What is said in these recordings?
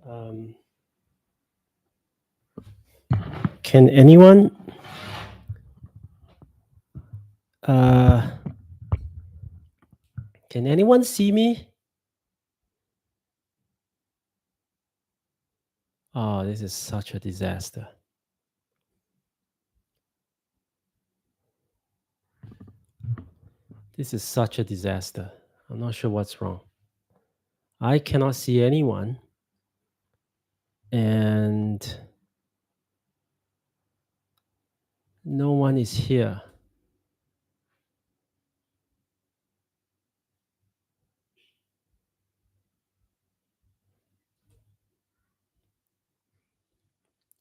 Um, can anyone uh, can anyone see me? Oh, this is such a disaster. This is such a disaster. I'm not sure what's wrong. I cannot see anyone, and no one is here.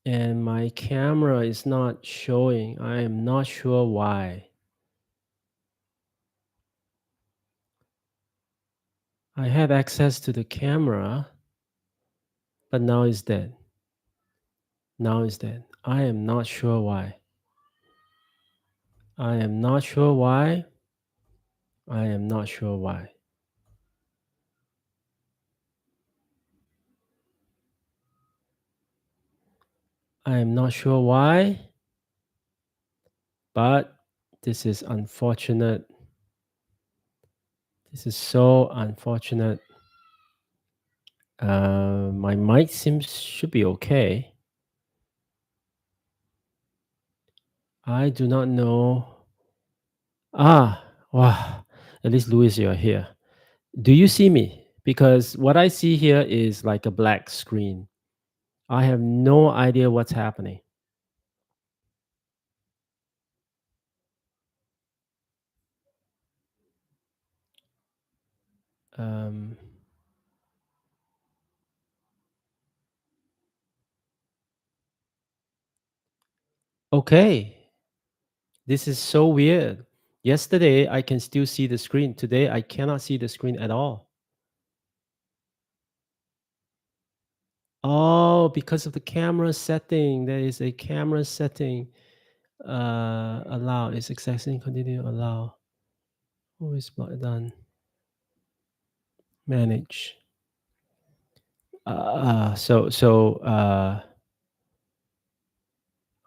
And my camera is not showing. I am not sure why. I have access to the camera, but now it's dead. Now it's dead. I am not sure why. I am not sure why. I am not sure why. I am not sure why, but this is unfortunate. This is so unfortunate. My mic should be okay. I do not know. Wow. At least Louis, you're here. Do you see me? Because what I see here is like a black screen. I have no idea what's happening. Um, okay. This is so weird. Yesterday, I can still see the screen. Today, I cannot see the screen at all. Oh, because of the camera setting. There is a camera setting. Allow. Is accessing continue allow. Who is done? Manage.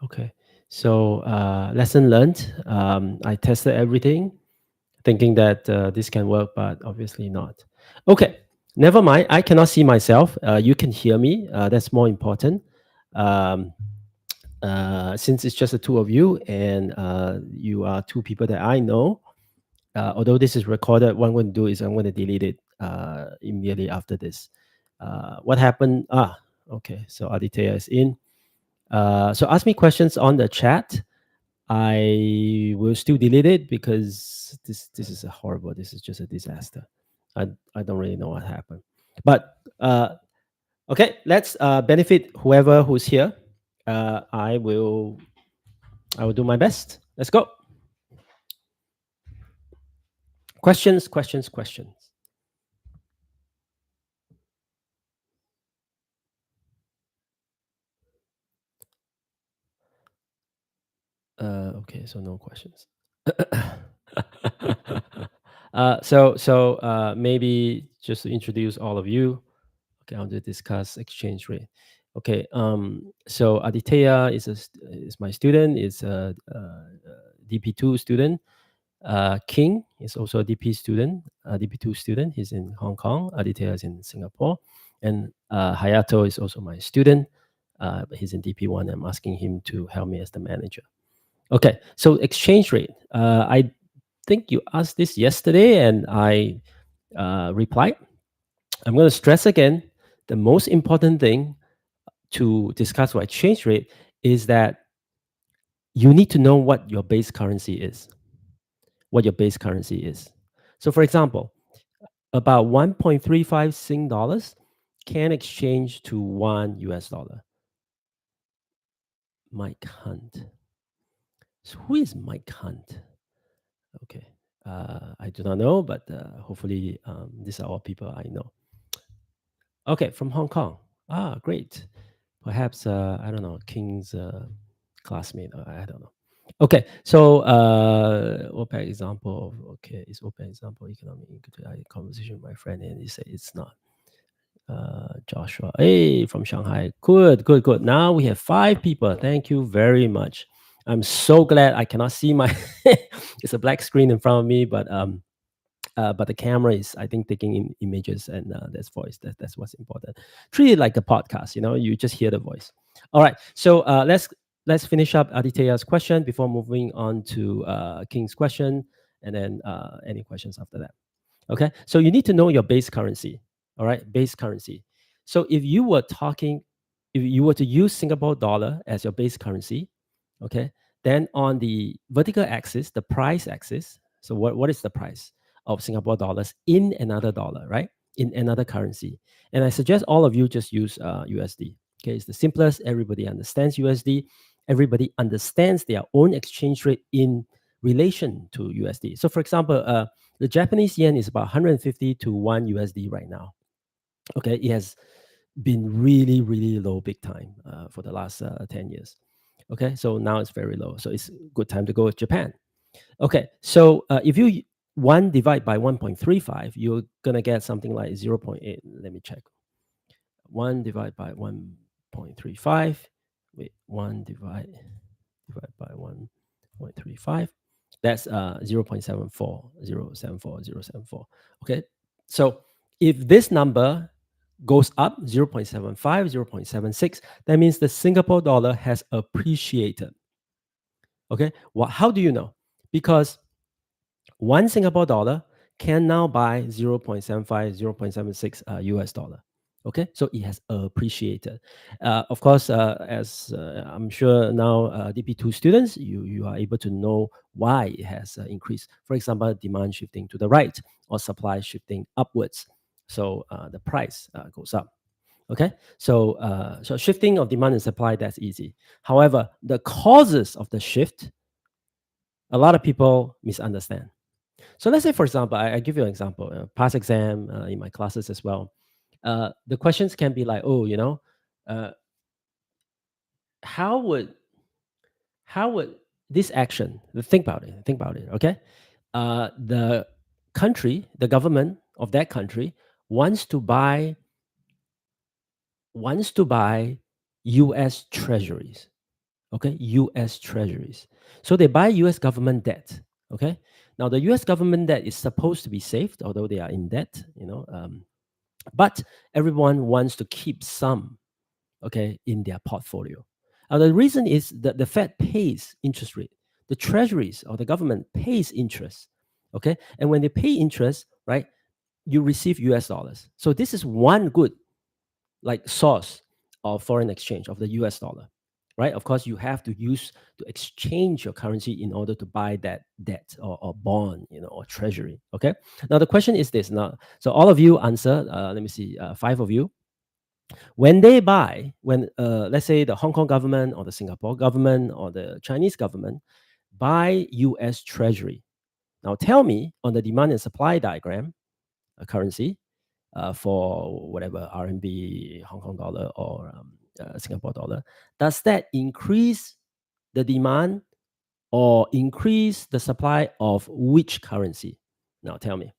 Okay. So lesson learned. I tested everything, thinking that this can work, but obviously not. Okay. Never mind. I cannot see myself. You can hear me. That's more important. Um, since it's just the two of you, and you are two people that I know, although this is recorded, what I'm going to do is I'm going to delete it immediately after this. What happened? Okay. So Aditya is in. So ask me questions on the chat. I will still delete it because this is a horrible. This is just a disaster. I don't really know what happened, but okay. Let's benefit whoever who's here. I will do my best. Let's go. Questions, questions, questions. Okay, so no questions. Maybe just to introduce all of you. Okay, I'll just discuss exchange rate. Okay, so Aditya is my student. Is a DP2 student. King is also a DP student, DP2 student. He's in Hong Kong. Aditya is in Singapore, and Hayato is also my student. But he's in DP1. I'm asking him to help me as the manager. Okay, so exchange rate. I think you asked this yesterday, and I replied. I'm going to stress again. The most important thing to discuss about exchange rate is that you need to know what your base currency is. What your base currency is. So, for example, about 1.35 Sing dollars can exchange to one US dollar. Mike Hunt. So, who is Mike Hunt? Okay. I do not know, but hopefully these are all people I know. Okay, from Hong Kong. Great. Perhaps, I don't know, King's classmate. I don't know. Okay, so OPEC example. Okay, is OPEC example economic conversation with my friend, and he said it's not. Joshua, hey, from Shanghai. Good, good, good. Now we have 5 people. Thank you very much. I'm so glad I cannot see my. It's a black screen in front of me, but the camera is, I think, taking in images and that's voice. That's what's important. Treat it like a podcast. You just hear the voice. All right. So let's finish up Aditya's question before moving on to King's question, and then any questions after that. Okay, so you need to know your base currency. All right, base currency. So if you were to use Singapore dollar as your base currency, okay, then on the vertical axis, the price axis. So what is the price of Singapore dollars in another dollar, right? In another currency. And I suggest all of you just use USD. Okay, it's the simplest. Everybody understands USD. Everybody understands their own exchange rate in relation to USD. So for example, the Japanese yen is about 150 to 1 USD right now. Okay, it has been really, really low big time for the last 10 years. Okay, so now it's very low. So it's a good time to go with Japan. Okay, so if you 1 divide by 1.35, you're going to get something like 0.8. Let me check. 1 divide by 1.35. Wait, 1 divide by 1.35. That's 0.74, 0.74, 0.74. Okay, so if this number goes up 0.75, 0.76, that means the Singapore dollar has appreciated. Okay, how do you know? Because 1 Singapore dollar can now buy 0.75, 0.76 US dollar. Okay, so it has appreciated. Of course, as I'm sure now DP2 students, you are able to know why it has increased. For example, demand shifting to the right or supply shifting upwards. So the price goes up. Okay, so shifting of demand and supply, that's easy. However, the causes of the shift, a lot of people misunderstand. So let's say, for example, I give you an example, past exam in my classes as well. The questions can be like, oh, uh, how would this action? Think about it. Okay, the country, the government of that country wants to buy U.S. treasuries. Okay, U.S. treasuries. So they buy U.S. government debt. Okay, now the U.S. government debt is supposed to be saved, although they are in debt. But everyone wants to keep some, okay, in their portfolio. Now the reason is that the Fed pays interest rate. The treasuries or the government pays interest. Okay, and when they pay interest, right, you receive U.S. dollars. So this is one good source of foreign exchange of the US dollar, right? Of course, you have to exchange your currency in order to buy that debt or bond, or treasury. Okay. Now the question is this. Now, so all of you answer. Let me see, 5 of you. When let's say the Hong Kong government or the Singapore government or the Chinese government buy US treasury. Now tell me on the demand and supply diagram, a currency, for whatever RMB, Hong Kong dollar, or Singapore dollar, does that increase the demand or increase the supply of which currency? Now tell me.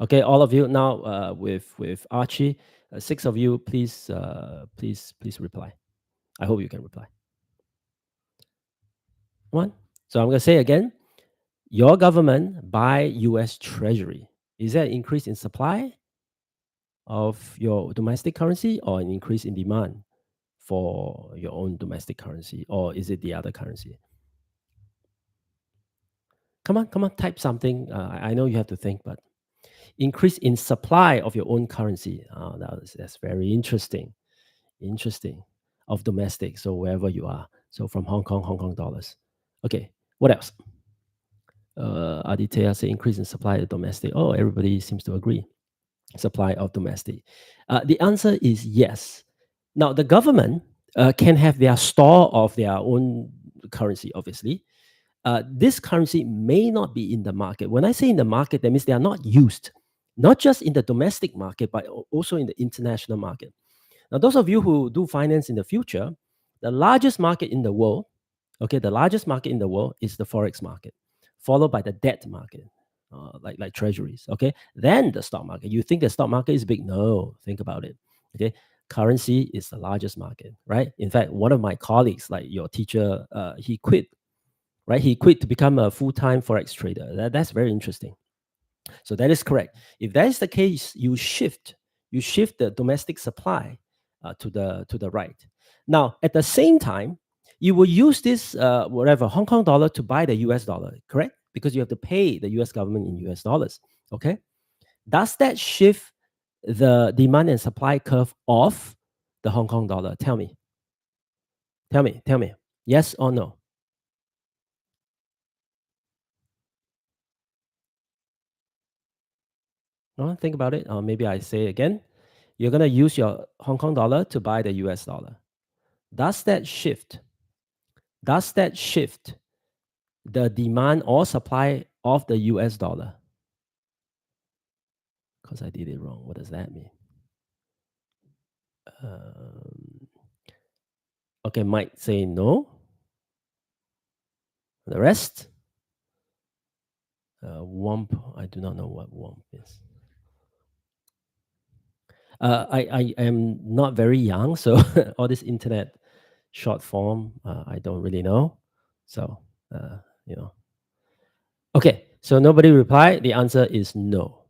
Okay, all of you now with Archie, 6 of you, please reply. I hope you can reply. One. So I'm going to say again, your government buy US Treasury. Is that an increase in supply of your domestic currency or an increase in demand for your own domestic currency, or is it the other currency? Come on, type something. I know you have to think, but increase in supply of your own currency. That's very interesting. Of domestic, so wherever you are. So from Hong Kong dollars. Okay, what else? Aditya say increase in supply of domestic. Oh, everybody seems to agree. Supply of domestic. The answer is yes. Now, the government can have their store of their own currency, obviously. This currency may not be in the market. When I say in the market, that means they are not used, not just in the domestic market, but also in the international market. Now, those of you who do finance in the future, the largest market in the world, okay, the largest market in the world is the Forex market, followed by the debt market. like treasuries. Okay, then the stock market. You think the stock market is big? No, think about it. Okay, currency is the largest market, right? In fact, one of my colleagues, like your teacher, he quit, right? He quit to become a full-time forex trader. That's very interesting. So that is correct. If that is the case, you shift the domestic supply to the right. Now, at the same time, you will use this whatever Hong Kong dollar to buy the US dollar, correct? Because you have to pay the US government in US dollars. Okay. Does that shift the demand and supply curve of the Hong Kong dollar? Tell me. Tell me. Tell me. Yes or no? No, think about it. Or maybe I say again. You're going to use your Hong Kong dollar to buy the US dollar. Does that shift the demand or supply of the US dollar? Because I did it wrong. What does that mean? Okay, Mike say no. The rest? WOMP, I do not know what WOMP is. I am not very young, so all this internet short form, I don't really know. So, you know. Okay, so nobody replied. The answer is no.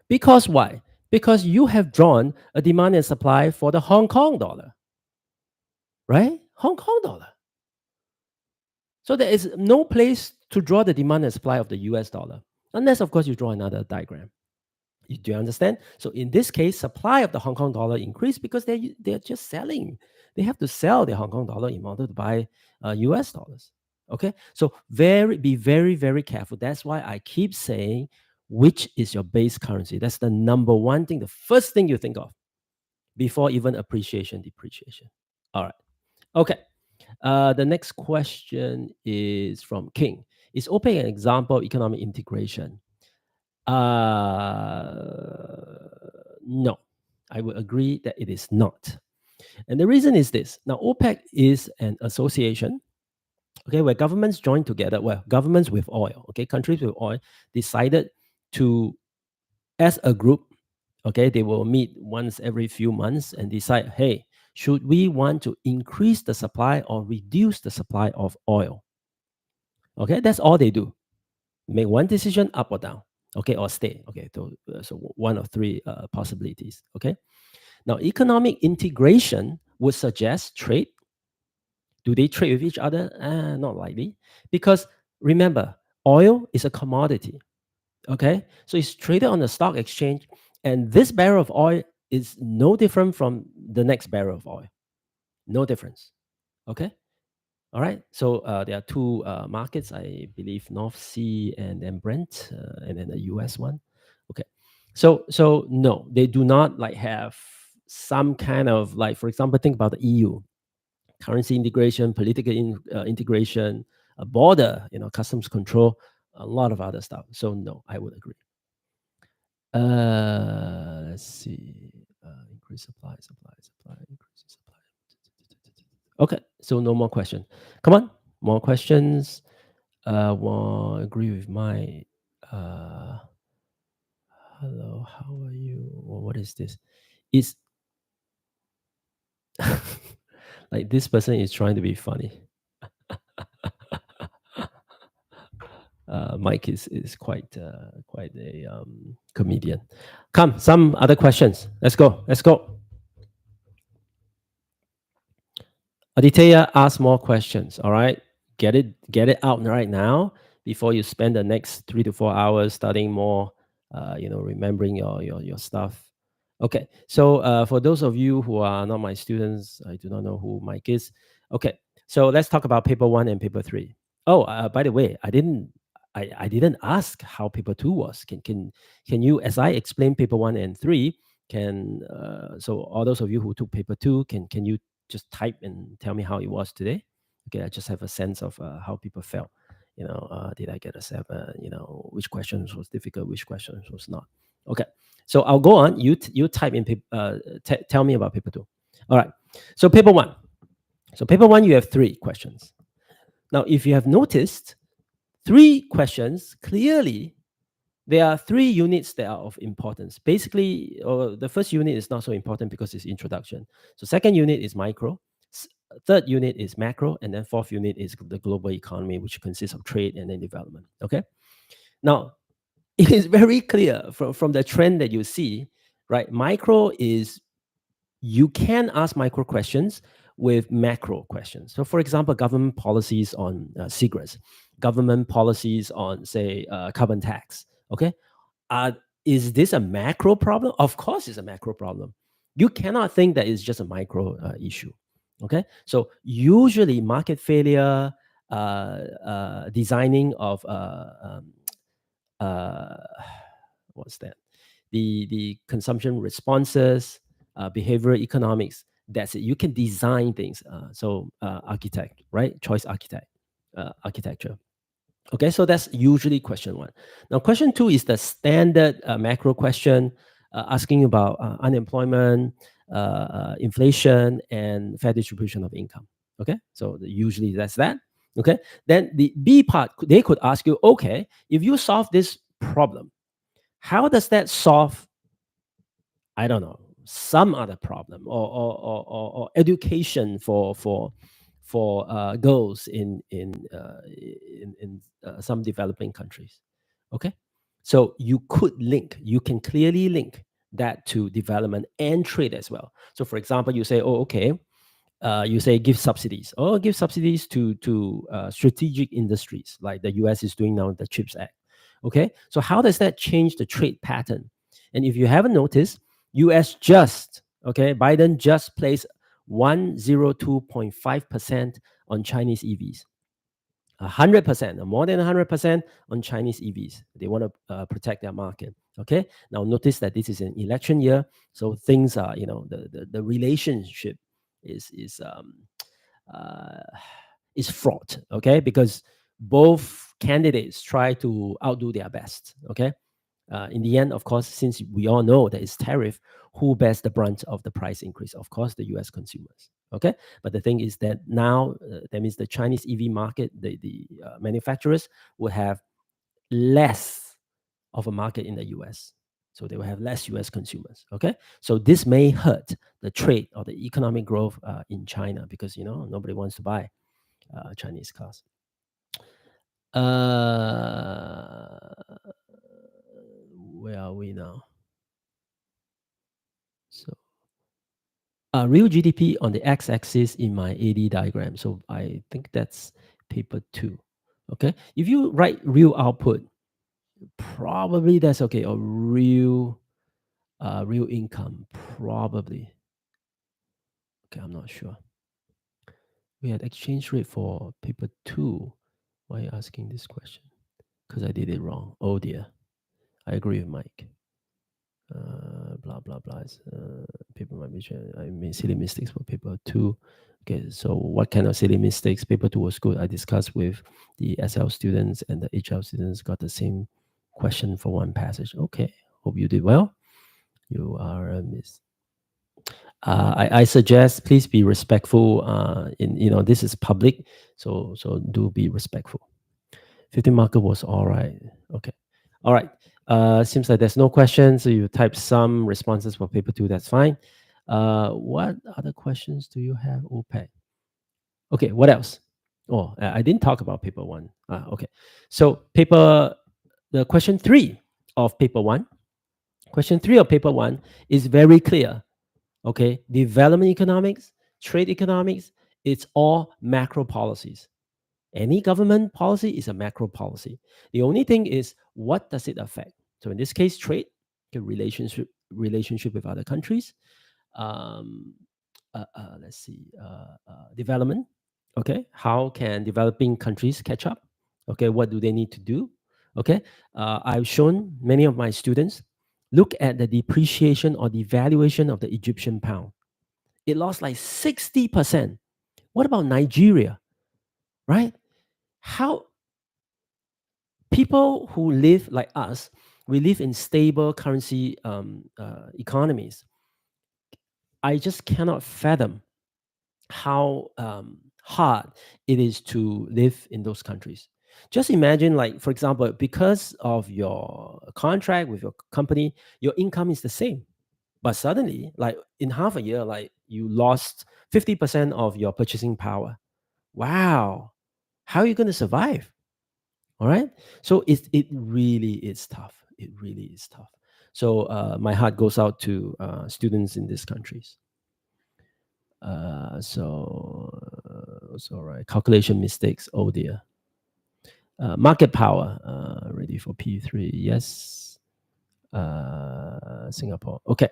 Because why? Because you have drawn a demand and supply for the Hong Kong dollar, right? Hong Kong dollar. So there is no place to draw the demand and supply of the US dollar, unless, of course, you draw another diagram. Do you understand? So in this case, supply of the Hong Kong dollar increased because they're just selling. They have to sell their Hong Kong dollar in order to buy US dollars. Okay, so be very, very careful. That's why I keep saying, which is your base currency? That's the number one thing, the first thing you think of before even appreciation, depreciation. All right. Okay. The next question is from King. Is OPEC an example of economic integration? No, I would agree that it is not. And the reason is this. Now, OPEC is an association, okay, where governments join together, well, governments with oil, okay, countries with oil decided to, as a group, okay, they will meet once every few months and decide, hey, should we want to increase the supply or reduce the supply of oil? Okay, that's all they do. Make one decision, up or down, okay, or stay. Okay, so one of three possibilities. Okay, now economic integration would suggest trade. Do they trade with each other? Not likely, because remember, oil is a commodity. Okay, so it's traded on the stock exchange, and this barrel of oil is no different from the next barrel of oil. No difference. Okay. All right. So there are two markets, I believe, North Sea and then Brent, and then the US one. Okay. So no, they do not like have some kind of like, for example, think about the EU, currency integration, political integration, a border, customs control, a lot of other stuff. So no, I would agree. Let's see. Increase supply, increase supply. Okay, so no more question. Come on, more questions. Well, agree with my. Hello, how are you? Well, what is this? Is like this person is trying to be funny. Mike is quite a comedian. Come, some other questions. Let's go. Let's go. Aditya, ask more questions. All right, get it out right now before you spend the next 3 to 4 hours studying more. Remembering your stuff. Okay, so for those of you who are not my students, I do not know who Mike is. Okay, so let's talk about paper 1 and paper 3. Oh, by the way, I didn't ask how paper 2 was. Can you, as I explain paper 1 and 3, so all those of you who took paper 2, can you just type and tell me how it was today? Okay, I just have a sense of how people felt. Did I get a 7? Which questions was difficult, which questions was not. Okay, so I'll go on. You type in tell me about paper 2. All right, so paper 1. So paper 1, you have 3 questions. Now, if you have noticed, 3 questions clearly There are three units that are of importance. Basically, the first unit is not so important because it's introduction. So second unit is micro, third unit is macro, and then fourth unit is the global economy, which consists of trade and then development. Okay. Now, it is very clear from the trend that you see, right? Micro is, you can ask micro questions with macro questions. So, for example, government policies on cigarettes, government policies on, say, carbon tax. Okay, is this a macro problem? Of course, it's a macro problem. You cannot think that it's just a micro issue. Okay, so usually market failure, designing of uh, what's that? The consumption responses, behavioral economics. That's it. You can design things. Architect, right? Choice architect, architecture. Okay, so that's usually question one. Now, question two is the standard macro question, asking about unemployment, inflation, and fair distribution of income. Okay, so usually that's that. Okay, then the B part, they could ask you, okay, if you solve this problem, how does that solve, I don't know, some other problem, or education for girls in some developing countries. Okay, so you can clearly link that to development and trade as well. So, for example, you say, oh, okay, you say give subsidies. Oh, give subsidies to strategic industries like the U.S. is doing now, the CHIPS Act. Okay, so how does that change the trade pattern? And if you haven't noticed, U.S. Biden just placed 102.5% on Chinese EVs. 100%, more than 100% on Chinese EVs. They want to protect their market. Okay. Now notice that this is an election year, so things are, the relationship uh, is fraught. Okay, because both candidates try to outdo their best. Okay. In the end, of course, since we all know that it's tariff, who bears the brunt of the price increase? Of course, the U.S. consumers. Okay, but the thing is that now, that means the Chinese EV market, the manufacturers will have less of a market in the U.S. So they will have less U.S. consumers. Okay, so this may hurt the trade or the economic growth in China, because nobody wants to buy Chinese cars. Where are we now? So, real GDP on the x-axis in my AD diagram. So I think that's paper 2. Okay, if you write real output, probably that's okay. Or real income, probably. Okay, I'm not sure. We had exchange rate for paper 2. Why are you asking this question? Because I did it wrong. Oh dear. I agree with Mike. Blah blah blah. People might be I made silly mistakes for paper 2. Okay, so what kind of silly mistakes? Paper 2 was good. I discussed with the SL students, and the HL students got the same question for one passage. Okay, hope you did well. You are a miss. I suggest please be respectful. This is public, so do be respectful. 15 marker was all right. Okay, all right. Seems like there's no questions. So you type some responses for paper 2. That's fine. What other questions do you have, OPEC? Okay, what else? Oh, I didn't talk about paper 1. Okay, so the question 3 of paper 1. Question 3 of paper 1 is very clear. Okay, development economics, trade economics, it's all macro policies. Any government policy is a macro policy. The only thing is, what does it affect? So in this case, trade, the relationship with other countries. Let's see, development. Okay, how can developing countries catch up? Okay, what do they need to do? Okay, I've shown many of my students, look at the depreciation or devaluation of the Egyptian pound. It lost like 60%. What about Nigeria? Right? How people who live like us, we live in stable currency economies. I just cannot fathom how hard it is to live in those countries. Just imagine, like, for example, because of your contract with your company, your income is the same. But suddenly, like in half a year, like you lost 50% of your purchasing power. Wow. How are you going to survive? All right. So it really is tough. It really is tough. So my heart goes out to students in these countries. It's all right. Calculation mistakes. Oh dear. Market power. Ready for P3. Yes. Singapore. Okay.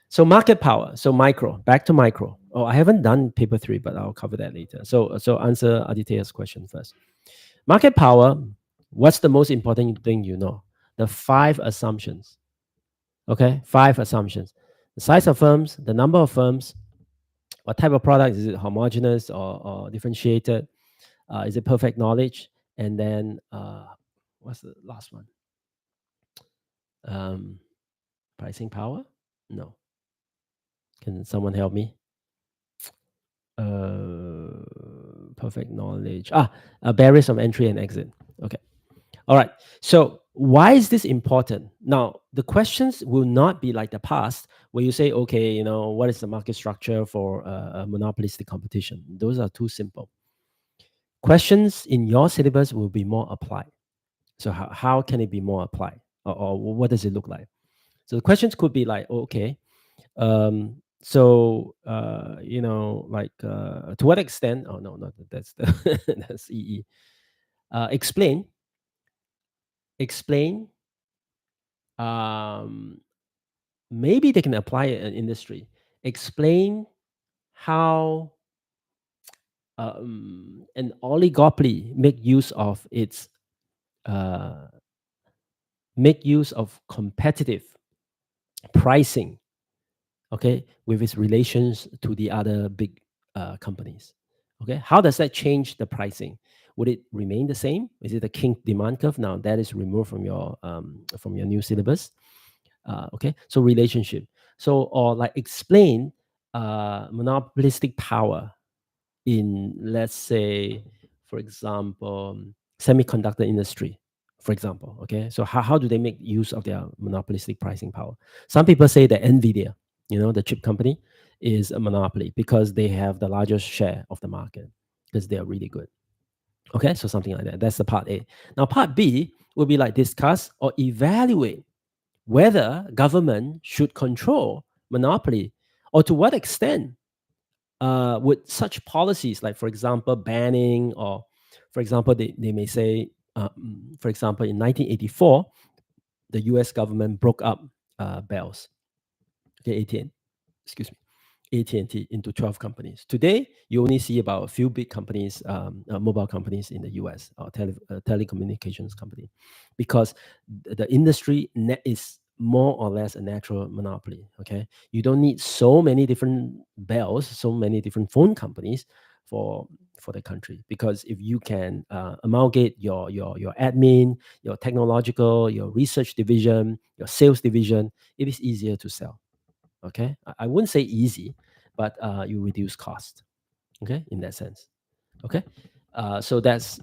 So market power. So micro. Back to micro. Oh, I haven't done paper 3, but I'll cover that later. So answer Aditya's question first. Market power. What's the most important thing you know? The 5 assumptions. Okay, 5 assumptions. The size of firms, the number of firms, what type of product, is it homogeneous or differentiated? Is it perfect knowledge? And then what's the last one? Pricing power? No. Can someone help me? Perfect knowledge. Barriers of entry and exit. Okay. All right. So why is this important? Now, the questions will not be like the past where you say, okay, what is the market structure for a monopolistic competition? Those are too simple. Questions in your syllabus will be more applied. So how can it be more applied? Or what does it look like? So the questions could be like, okay, like to what extent? Oh no, not that's the that's EE. Explain. Maybe they can apply it in industry. Explain how an oligopoly uh, make use of competitive pricing, okay, with its relations to the other big companies. Okay, how does that change the pricing? Would it remain the same? Is it a kink demand curve? Now that is removed from your new syllabus. Okay, so relationship. So or like explain monopolistic power in, let's say, for example, semiconductor industry, for example. Okay, so how do they make use of their monopolistic pricing power? Some people say that Nvidia, the chip company, is a monopoly because they have the largest share of the market because they are really good. Okay, so something like that. That's the part A. Now part B will be like discuss or evaluate whether government should control monopoly, or to what extent would such policies, like for example banning, or for example they may say, for example in 1984 the US government broke up Bells, okay, AT&T, excuse me, AT&T into 12 companies. Today, you only see about a few big companies, mobile companies in the US, or telecommunications company, because the industry is more or less a natural monopoly. Okay, you don't need so many different bells, so many different phone companies for the country, because if you can amalgate your admin, your technological, your research division, your sales division, it is easier to sell. Okay, I wouldn't say easy, but you reduce cost. Okay, in that sense. Okay, so that's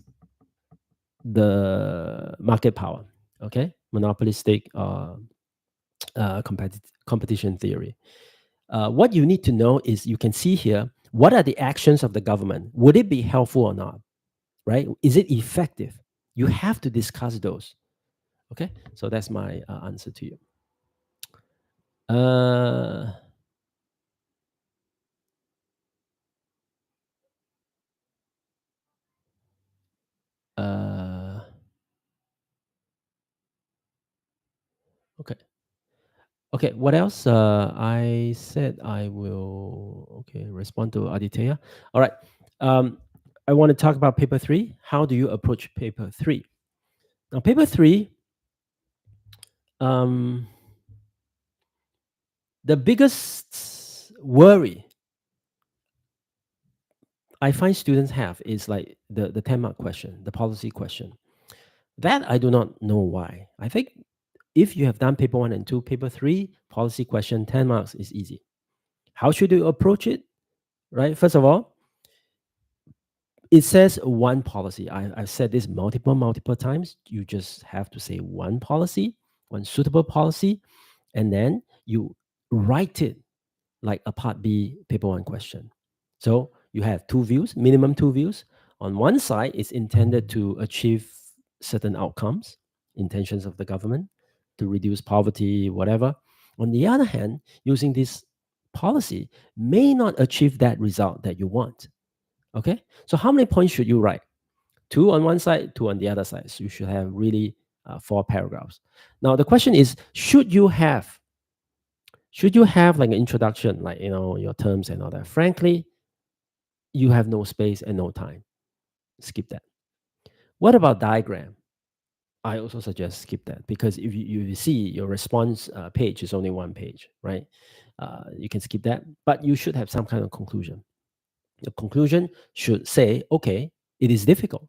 the market power. Okay, monopolistic competition theory. What you need to know is, you can see here, what are the actions of the government? Would it be helpful or not? Right? Is it effective? You have to discuss those. Okay, so that's my answer to you. Uh, uh, okay. Okay, what else? I said I will, respond to Aditya. All right. Um, I want to talk about paper 3. How do you approach paper 3? Now, paper 3, um, the biggest worry I find students have is like the 10-mark question, the policy question. That I do not know why. I think if you have done paper 1 and 2, paper 3, policy question, 10 marks is easy. How should you approach it? Right? First of all, It says one policy. I've said this multiple times. You just have to say one policy, one suitable policy, and then you write it like a part B paper one question. So you have two views, minimum two views. On one side, it's intended to achieve certain outcomes, intentions of the government to reduce poverty, whatever. On the other hand, using this policy may not achieve that result that you want. Okay. So how many points should you write? Two on one side, two on the other side. So you should have really four paragraphs. Now the question is, should you have like an introduction, like your terms and all that? Frankly, you have no space and no time. Skip that. What about diagram? I also suggest skip that, because if you see your response page is only one page, right? You can skip that, but you should have some kind of conclusion. The conclusion should say, okay, it is difficult.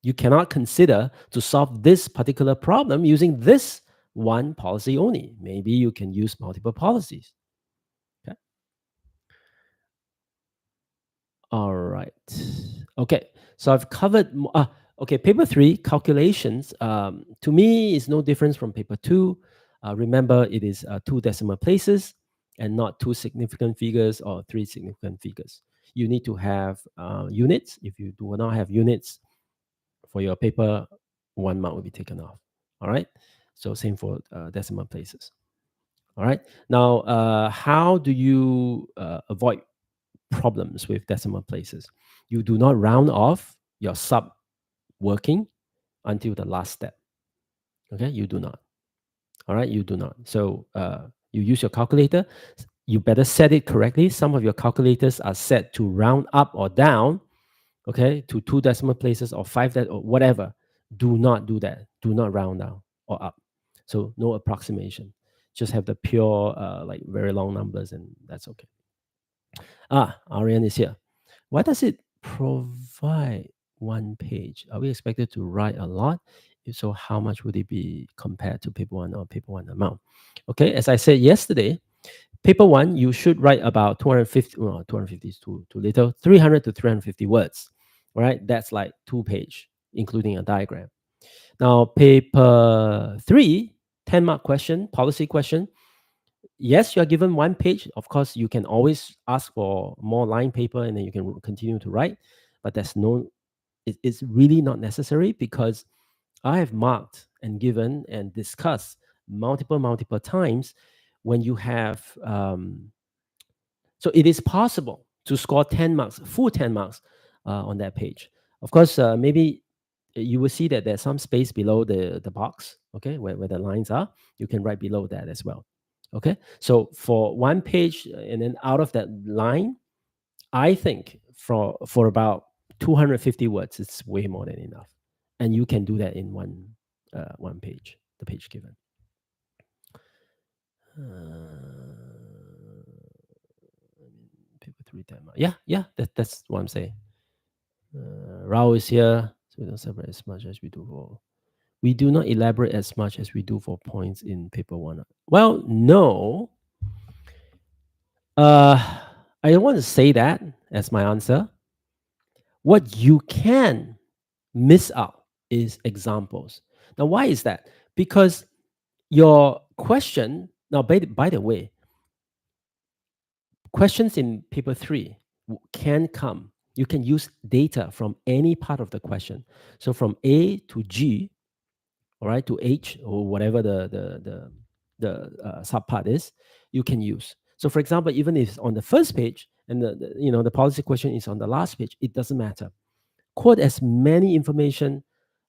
You cannot consider to solve this particular problem using this one policy only. Maybe you can use multiple policies. Okay. All right. Okay. So I've covered. Okay. Paper 3 calculations. To me, is no difference from paper 2. Remember, it is 2 decimal places and not 2 significant figures or 3 significant figures. You need to have units. If you do not have units for your paper, 1 mark will be taken off. All right. So same for decimal places. All right. Now, how do you avoid problems with decimal places? You do not round off your sub working until the last step. Okay. You do not. All right. You do not. So you use your calculator. You better set it correctly. Some of your calculators are set to round up or down, okay, to 2 decimal places or 5 or whatever. Do not do that. Do not round down or up. So no approximation. Just have the pure, like very long numbers, and that's okay. Ariane is here. Why does it provide one page? Are we expected to write a lot? If so, how much would it be compared to paper one or paper one amount? Okay, as I said yesterday, paper one, you should write about 250, well, 250 is too little, 300 to 350 words, right? That's like 2 page, including a diagram. Now, paper 3, 10-mark question, policy question. Yes, you are given 1 page. Of course, you can always ask for more line paper and then you can continue to write, but it's really not necessary, because I have marked and given and discussed multiple times when you have, so it is possible to score 10 marks, full 10 marks on that page. Of course, maybe you will see that there's some space below the box, okay, where the lines are. You can write below that as well. Okay, so for 1 page and then out of that line, I think for about 250 words, it's way more than enough. And you can do that in one page, the page given. Paper 3 10. Yeah, that's what I'm saying. Rao is here. So we don't separate as much as we do for. We do not elaborate as much as we do for points in paper 1. Well, no. I don't want to say that as my answer. What you can miss out is examples. Now, why is that? Because your question, now, by the way, questions in paper 3 can come. You can use data from any part of the question. So from A to G, all right, to H or whatever the subpart is, you can use. So for example, even if it's on the first page and the policy question is on the last page, it doesn't matter. Quote as many information,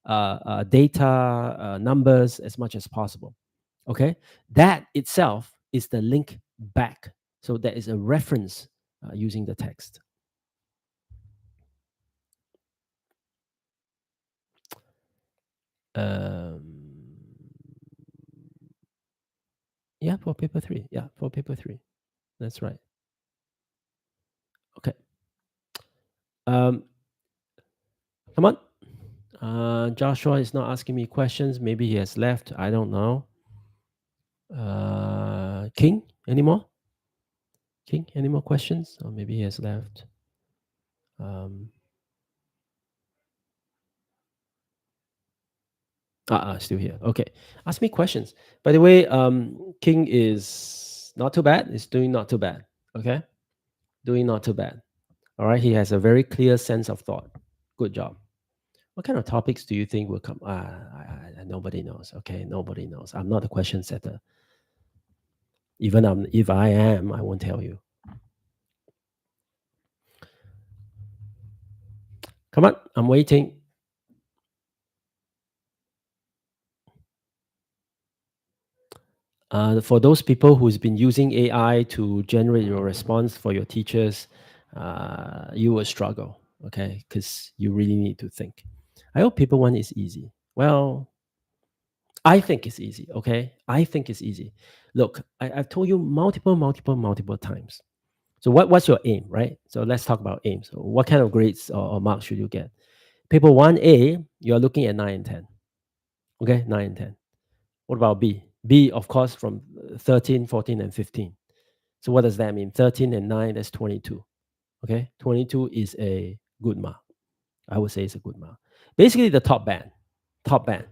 data, numbers as much as possible. Okay, that itself is the link back. So there is a reference using the text. Yeah, for paper 3. Yeah, for paper 3. That's right. Okay. Come on. Joshua is not asking me questions. Maybe he has left. I don't know. King, any more? King, any more questions? Or maybe he has left. Still here. Okay. Ask me questions. By the way, King is not too bad. He's doing not too bad. Okay. Doing not too bad. All right. He has a very clear sense of thought. Good job. What kind of topics do you think will come? Nobody knows. Okay. Nobody knows. I'm not a question setter. Even if I am, I won't tell you. Come on. I'm waiting. For those people who's been using AI to generate your response for your teachers, you will struggle, okay? Because you really need to think. I hope paper one is easy. Well, I think it's easy, okay? I think it's easy. Look, I've told you multiple times. So what's your aim, right? So let's talk about aim. So what kind of grades or marks should you get? Paper 1A, you're looking at 9 and 10. Okay, 9 and 10. What about B? B, of course, from 13, 14, and 15. So what does that mean? 13 and 9, that's 22. Okay, 22 is a good mark. I would say it's a good mark. Basically, the top band. Top band.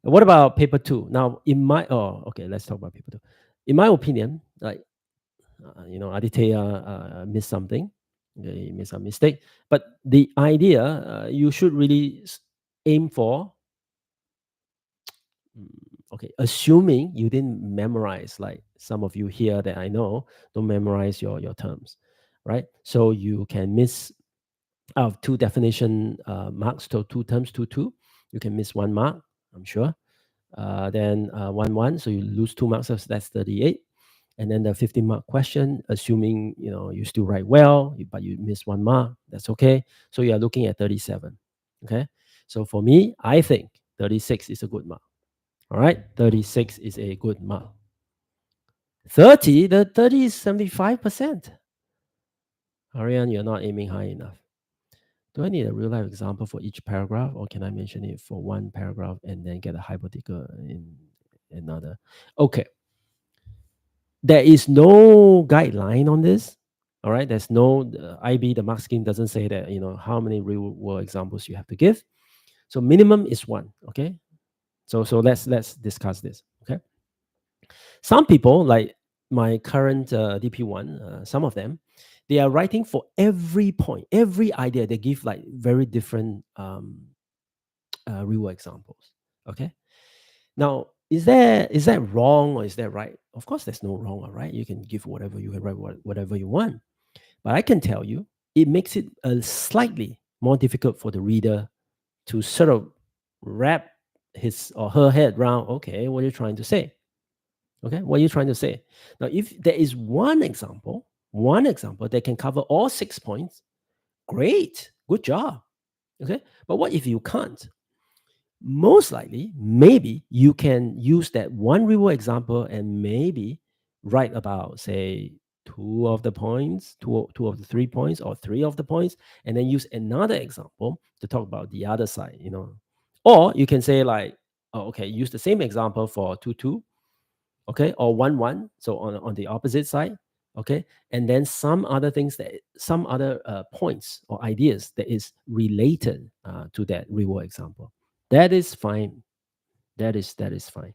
What about paper two? Now, okay, let's talk about paper two. In my opinion, like, Aditya missed something. Okay, he made some mistake. But the idea, you should really aim for, okay, assuming you didn't memorize, like some of you here that I know don't memorize your terms, right? So you can miss out of two definition marks, so two terms, two, you can miss 1 mark, I'm sure. Then 1, so you lose 2 marks, so that's 38. And then the 15-mark question, assuming you still write well, but you miss 1 mark, that's okay. So you are looking at 37. Okay. So for me, I think 36 is a good mark. All right, 36 is a good mark. 30, the 30 is 75%. Ariane, you're not aiming high enough. Do I need a real life example for each paragraph, or can I mention it for one paragraph and then get a hypothetical in another? Okay. There is no guideline on this. All right. There's no IB, the mark scheme doesn't say that, how many real world examples you have to give. So minimum is 1. Okay. So let's discuss this. Okay. Some people, like my current DP1, some of them, they are writing for every point, every idea. They give like very different real examples. Okay. Now, is that wrong or is that right? Of course, there's no wrong or right. You can give whatever, you can write whatever you want. But I can tell you, it makes it slightly more difficult for the reader to sort of wrap his or her head around. Okay, what are you trying to say? Okay, what are you trying to say? Now, if there is one example that can cover all 6 points, great, good job. Okay, but what if you can't? Most likely, maybe you can use that one real world example and maybe write about, say, two of the points, two of the 3 points, or three of the points, and then use another example to talk about the other side. Or you can say like, oh, okay, use the same example for 2, okay, or 1, so on the opposite side, okay, and then some other points or ideas that is related to that real world example. That is fine. That is fine.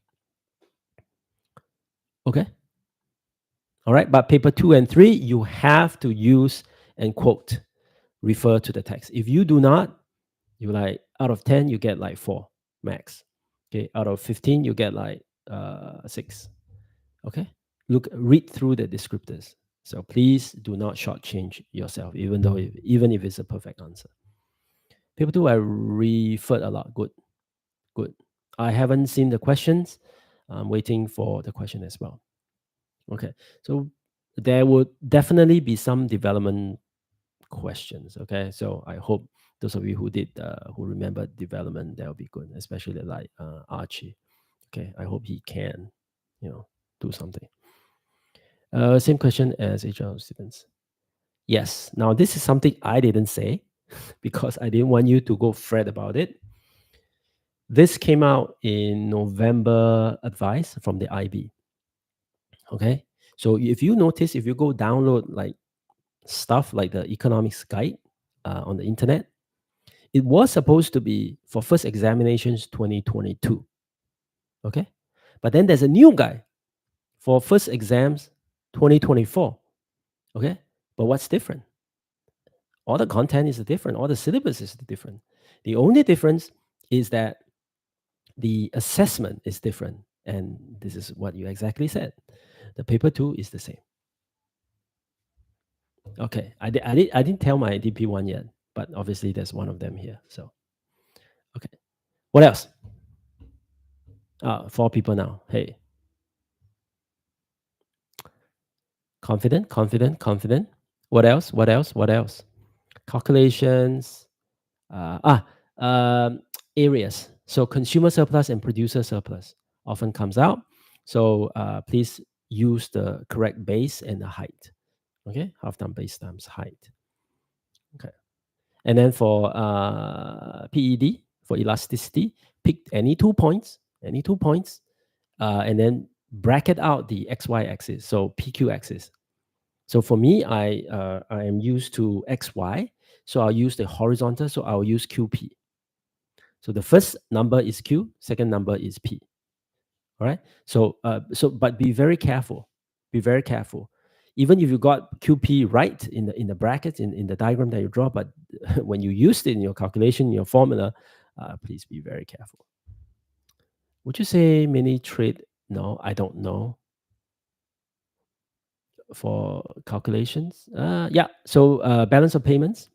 Okay. All right. But paper 2 and 3, you have to use and quote, refer to the text. If you do not, you like out of 10, you get like 4 max. Okay. Out of 15, you get like 6. Okay. Read through the descriptors. So please do not shortchange yourself, even if it's a perfect answer. Paper 2, I referred a lot. Good. I haven't seen the questions. I'm waiting for the question as well. Okay. So there would definitely be some development questions. Okay. So I hope those of you who remember development, that will be good, especially like Archie. Okay. I hope he can, do something. Same question as HR students. Yes. Now, this is something I didn't say because I didn't want you to go fret about it. This came out in November advice from the IB. Okay. So if you notice, if you go download like stuff like the economics guide on the internet, it was supposed to be for first examinations 2022. Okay. But then there's a new guy for first exams 2024. Okay. But what's different? All the content is different. All the syllabus is different. The only difference is that the assessment is different. And this is what you exactly said. The paper 2 is the same. Okay. I didn't tell my DP1 yet, but obviously there's one of them here. So, okay. What else? 4 people now. Hey. Confident. What else? Calculations. Areas. So consumer surplus and producer surplus often comes out. So please use the correct base and the height. Okay, half-time base times height. Okay, and then for PED, for elasticity, pick any 2 points, and then bracket out the XY axis, so PQ axis. So for me, I am used to XY, so I'll use the horizontal, so I'll use QP. So the first number is Q, second number is P. All right. So but be very careful. Be very careful. Even if you got QP right in the brackets in the diagram that you draw, but when you used it in your calculation, in your formula, please be very careful. Would you say mini trade? No, I don't know. For calculations, yeah. So balance of payments.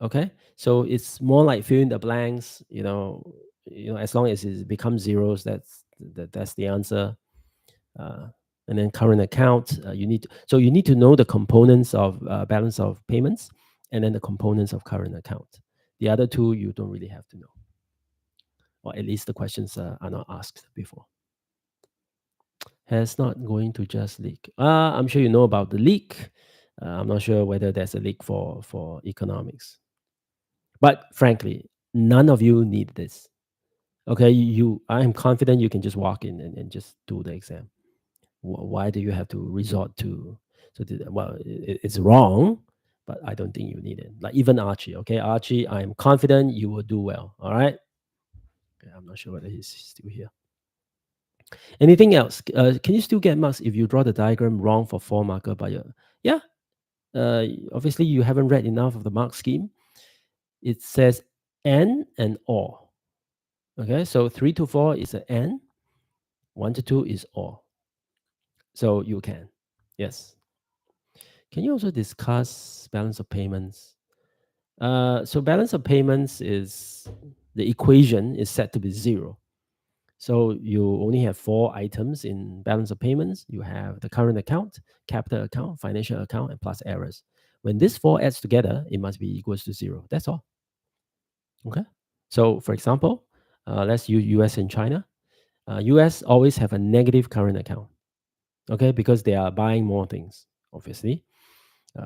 Okay, so it's more like filling the blanks. As long as it becomes zeros, that's the answer. And then current account, you need to know the components of balance of payments, and then the components of current account. The other two you don't really have to know, or at least the questions are not asked before. Has not going to just leak. I'm sure you know about the leak. I'm not sure whether there's a leak for economics. But frankly, none of you need this. Okay, I'm confident you can just walk in and just do the exam. Why do you have to resort to? Well, it's wrong, but I don't think you need it. Like even Archie, okay, Archie, I'm confident you will do well. All right. Okay, I'm not sure whether he's still here. Anything else? Can you still get marks if you draw the diagram wrong for 4 marker? But yeah, obviously you haven't read enough of the mark scheme. It says N and OR. Okay, so 3 to 4 is an N, 1 to 2 is OR. So you can, yes. Can you also discuss balance of payments? So balance of payments is the equation is set to be 0. So you only have 4 items in balance of payments. You have the current account, capital account, financial account, and plus errors. When this 4 adds together, it must be equals to 0. That's all. Okay. So for example, let's use US and China. US always have a negative current account. Okay, because they are buying more things, obviously,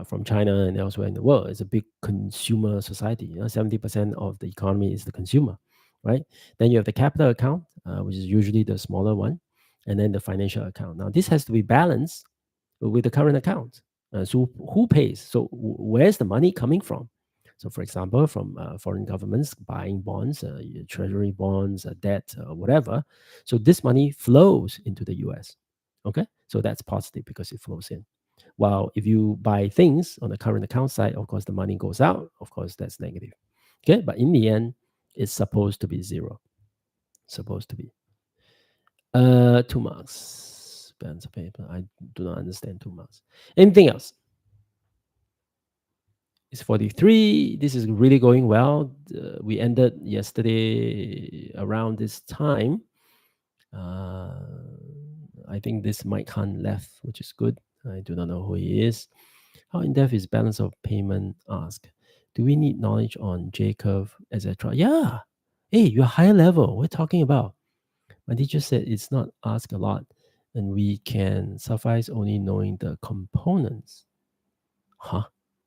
from China and elsewhere in the world. It's a big consumer society. 70% of the economy is the consumer, right? Then you have the capital account, which is usually the smaller one, and then the financial account. Now, this has to be balanced with the current account. So who pays? So where's the money coming from? So, for example, from foreign governments buying bonds, treasury bonds, debt, whatever. So this money flows into the US. Okay, so that's positive because it flows in. While if you buy things on the current account side, of course, the money goes out. Of course, that's negative. Okay, but in the end, it's supposed to be 0. Supposed to be. 2 marks. Balance of paper. I do not understand 2 marks. Anything else? It's 43. This is really going well. We ended yesterday around this time. I think this Mike Han left, which is good. I do not know who he is. How in-depth is balance of payment ask? Do we need knowledge on J-curve, etc.? Yeah. Hey, you're higher level. We're talking about. My teacher said it's not asked a lot, and we can suffice only knowing the components. Huh?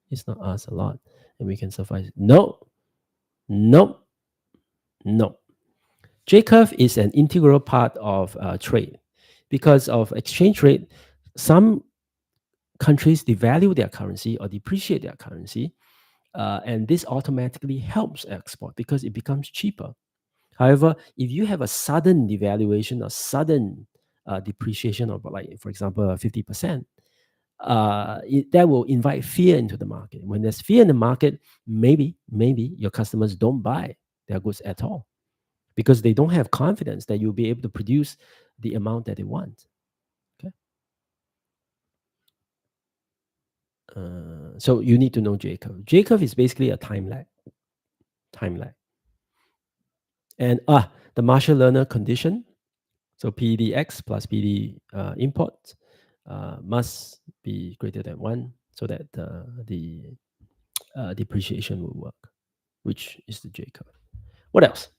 It's not asked a lot, and we can suffice. No. J-curve is an integral part of trade. Because of exchange rate, some countries devalue their currency or depreciate their currency. and this automatically helps export because it becomes cheaper. However, if you have a sudden devaluation or sudden depreciation of, like, for example, 50%, that will invite fear into the market. When there's fear in the market, maybe your customers don't buy their goods at all because they don't have confidence that you'll be able to produce the amount that they want. Okay. So you need to know J curve. J curve is basically a time lag. Time lag. And the Marshall-Lerner condition. So PDX plus PD import must be greater than 1 so that the depreciation will work, which is the J curve. What else?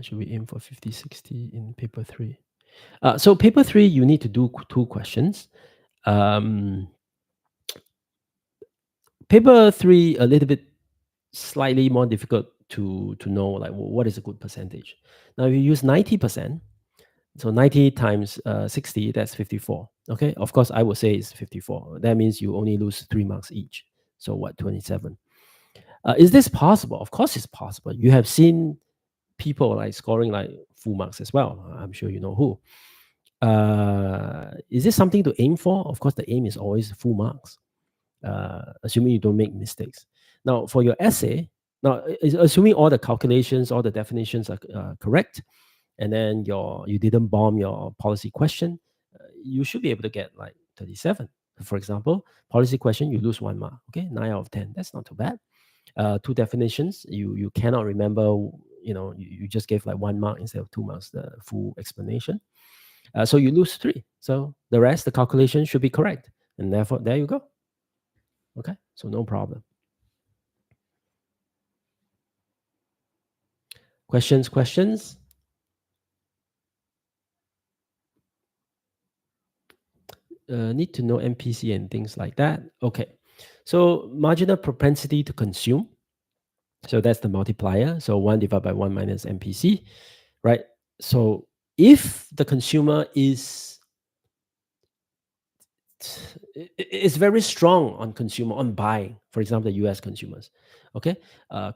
Should we aim for 50, 60 in paper 3? So paper 3, you need to do 2 questions. Paper 3, a little bit slightly more difficult to know, like, what is a good percentage. Now, if you use 90%, so 90 times 60, that's 54. Okay, of course, I would say it's 54. That means you only lose 3 marks each. So what, 27? Is this possible? Of course, it's possible. You have seen people like scoring like full marks as well. I'm sure you know who. Is this something to aim for? Of course, the aim is always full marks, assuming you don't make mistakes. Now, for your essay, now assuming all the calculations, all the definitions are correct, and then you didn't bomb your policy question, you should be able to get like 37. For example, policy question, you lose 1 mark. Okay, 9 out of 10. That's not too bad. 2 definitions, you cannot remember. You just gave like 1 mark instead of 2 marks, the full explanation. So you lose 3. So the rest, the calculation should be correct, and therefore there you go. Okay, so no problem. Questions? Need to know MPC and things like that. Okay, so marginal propensity to consume. So that's the multiplier. So 1 divided by 1 minus MPC, right? So if the consumer is very strong on consumer, on buying, for example, the US consumers, okay,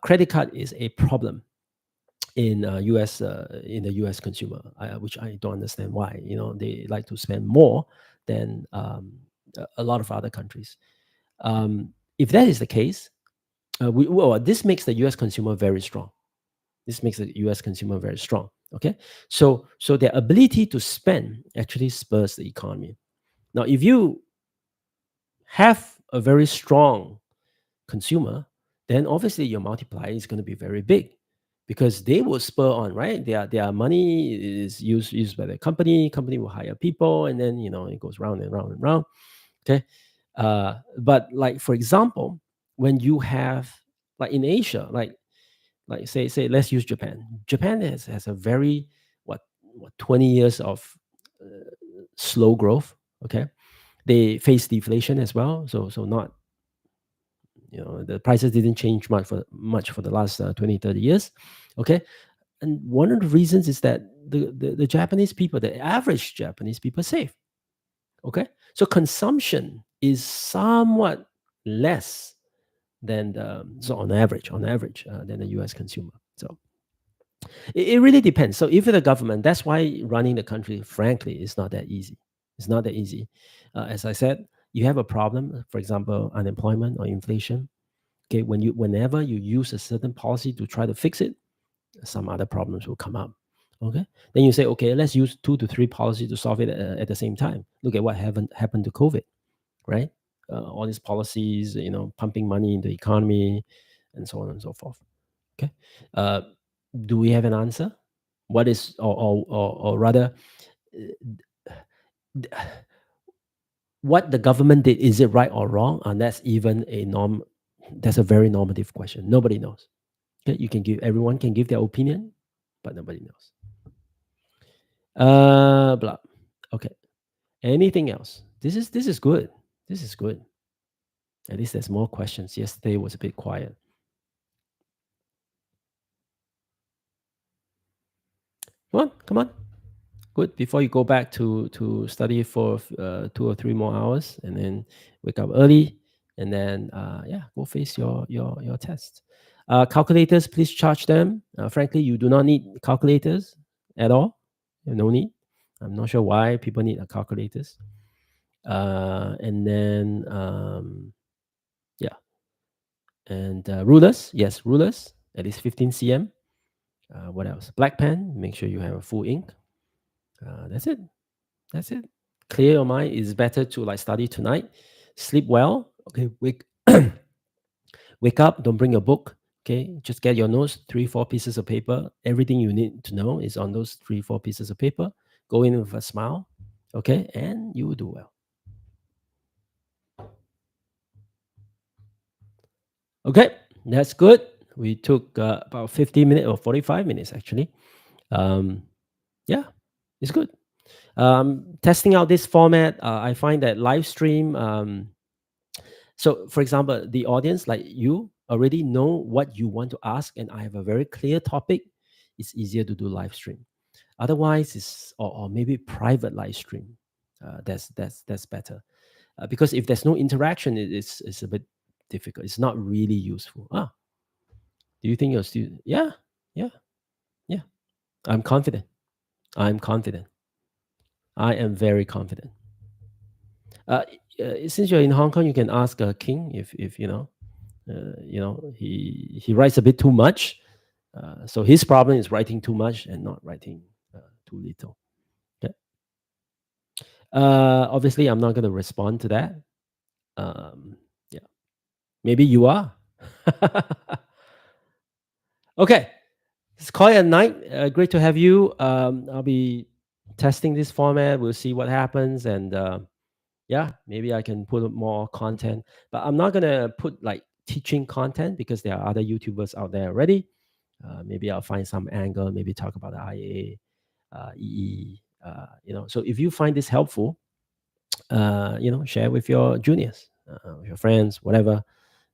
credit card is a problem in the US consumer, which I don't understand why. They like to spend more than a lot of other countries. If that is the case, this makes the US consumer very strong. This makes the US consumer very strong. Okay, so their ability to spend actually spurs the economy. Now, if you have a very strong consumer, then obviously your multiplier is going to be very big because they will spur on, right? Their money is used by the company will hire people, and then it goes round and round and round. Okay, but like, for example, when you have, like, in Asia, like say let's use Japan. Japan has a very, what 20 years of slow growth. Okay, they face deflation as well, so not, the prices didn't change much for the last 20, 30 years. Okay, and one of the reasons is that the Japanese people, the average Japanese people, save. Okay, so consumption is somewhat less than on average than the US consumer. So it really depends. So if the government, that's why running the country, frankly, is not that easy. It's not that easy. As I said, you have a problem, for example, unemployment or inflation. Okay, whenever you use a certain policy to try to fix it, some other problems will come up. Okay, then you say, okay, let's use 2 to 3 policies to solve it at the same time. Look at what happened to COVID, right? All these policies, pumping money into the economy, and so on and so forth. Okay, do we have an answer? What is, or rather, what the government did, is it right or wrong? And that's even that's a very normative question. Nobody knows. Okay, everyone can give their opinion, but nobody knows. Blah. Okay. Anything else? This is good. This is good. At least there's more questions. Yesterday was a bit quiet. Come on. good before you go back to study for 2 or 3 more hours, and then wake up early, and then yeah, go face your test. Calculators, please charge them. Frankly, you do not need calculators at all. No need. I'm not sure why people need calculators. And then yeah, and rulers, yes, rulers, at least 15 cm. What else? Black pen, make sure you have a full ink. That's it. That's it. Clear your mind. It's better to like study tonight. Sleep well. Okay, wake up. Don't bring a book. Okay, just get your notes, 3, 4 pieces of paper. Everything you need to know is on those 3, 4 pieces of paper. Go in with a smile. Okay, and you will do well. Okay, that's good. We took about 50 minutes or 45 minutes actually. Yeah, it's good. Testing out this format, I find that live stream. So, for example, the audience, like you, already know what you want to ask, and I have a very clear topic. It's easier to do live stream. Otherwise, it's or maybe private live stream. That's better because if there's no interaction, it's a bit difficult. It's not really useful. Do you think your student? Yeah, yeah, yeah. I'm confident. I'm confident. I am very confident. Uh, since you're in Hong Kong, you can ask King if he writes a bit too much. So his problem is writing too much and not writing too little. Okay. Obviously, I'm not going to respond to that. Yeah, maybe you are. Okay, it's quite a night. Great to have you. I'll be testing this format. We'll see what happens, and yeah, maybe I can put up more content. But I'm not gonna put like teaching content because there are other YouTubers out there already. Maybe I'll find some angle. Maybe talk about the IA, EE. So if you find this helpful, share with your juniors, with your friends, whatever,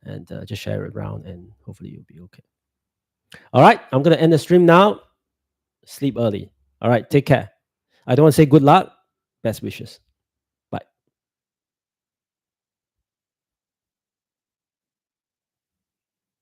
and just share it around, and hopefully you'll be okay. All right, I'm gonna end the stream now. Sleep early. All right, take care. I don't want to say good luck. Best wishes.